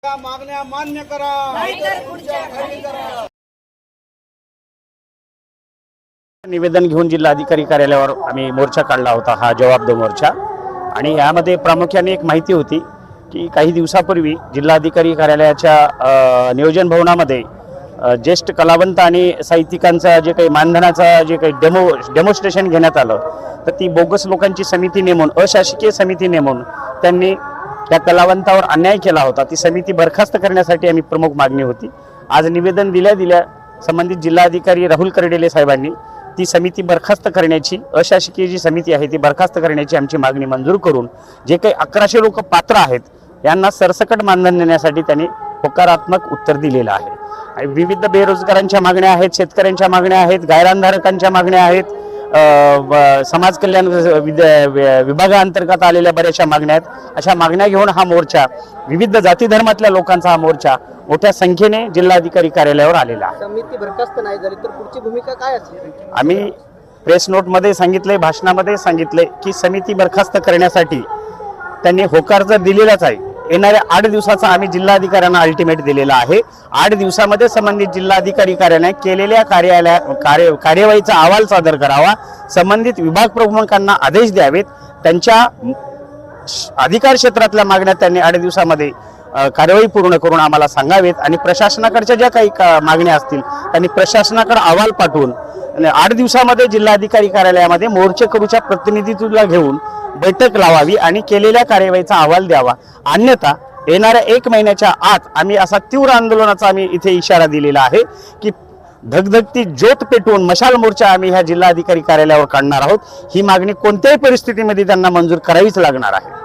मागण्या मान्य करा, नाहीतर पुढच्या खाली करा। निवेदन घेऊन जिल्हाधिकारी कार्यालयावर आम्ही मोर्चा काढला होता, हा जवाब दो मोर्चा। आणि यामध्ये प्रामुख्याने एक माहिती होती की काही दिवसापूर्वी जिल्हाधिकारी कार्यालयाच्या नियोजन भवनामध्ये ज्येष्ठ कलावंत आणि साहित्यिकांचा जे काही मानधनाचा जे काही डेमोन्स्ट्रेशन घेण्यात आलं, तर ती बोगस लोकांची समिती नेमून, अशासकीय समिती नेमून त्यांनी त्या कलावंतावर अन्याय केला होता। ती समिती बरखास्त करण्यासाठी आम्ही प्रमुख मागणी होती। आज निवेदन दिल्या संबंधित जिल्हाधिकारी राहुल कर्डिले साहेबांनी ती समिती बरखास्त करण्याची, अशासकीय जी समिती आहे ती बरखास्त करण्याची आमची मागणी मंजूर करून जे काही 1100 लोक पात्र आहेत यांना सरसकट मानधन देण्यासाठी त्यांनी होकारात्मक उत्तर दिलेलं आहे। आणि विविध बेरोजगारांच्या मागण्या आहेत, शेतकऱ्यांच्या मागण्या आहेत, गायरानधारकांच्या मागण्या आहेत, समाज कल्याण विभागाअंतर्गत आलेल्या बऱ्याचशा मागण्या आहेत। अशा मागण्या घेऊन हा मोर्चा, विविध जाती धर्मातल्या लोकांचा हा मोर्चा मोठ्या संख्येने जिल्हाधिकारी कार्यालयावर आलेला आहे। समिती बरखास्त नाही झाली तर पुढची भूमिका काय असेल? आम्ही प्रेस नोटमध्ये सांगितले, भाषणामध्ये सांगितले की समिती बरखास्त करण्यासाठी त्यांनी होकार जर दिलेलाच आहे, येणाऱ्या 8 दिवसाचा आम्ही जिल्हाधिकाऱ्यांना अल्टिमेट दिलेला आहे। 8 दिवसामध्ये संबंधित जिल्हाधिकारी कार्यालयाने केलेल्या कार्यवाहीचा अहवाल सादर करावा, संबंधित विभाग प्रमुखांना आदेश द्यावेत, त्यांच्या अधिकार क्षेत्रातल्या मागण्या त्यांनी 8 दिवसामध्ये कार्यवाही पूर्ण करून आम्हाला सांगावेत। आणि प्रशासनाकडच्या ज्या काही मागण्या असतील त्यांनी प्रशासनाकडे अहवाल पाठवून 8 दिवसामध्ये जिल्हाधिकारी कार्यालयामध्ये मोर्चेकरूच्या प्रतिनिधित्वाला घेऊन बैठक लावावी आणि केलेल्या कार्यवाहीचा अहवाल द्यावा। अन्यथा येणाऱ्या 1 महिन्याच्या आत आम्ही असा तीव्र आंदोलनाचा आम्ही इथे इशारा दिलेला आहे की धगधगती ज्योत पेटवून मशाल मोर्चा आम्ही ह्या जिल्हाधिकारी कार्यालयावर काढणार आहोत। ही मागणी कोणत्याही परिस्थितीमध्ये त्यांना मंजूर करावीच लागणार आहे।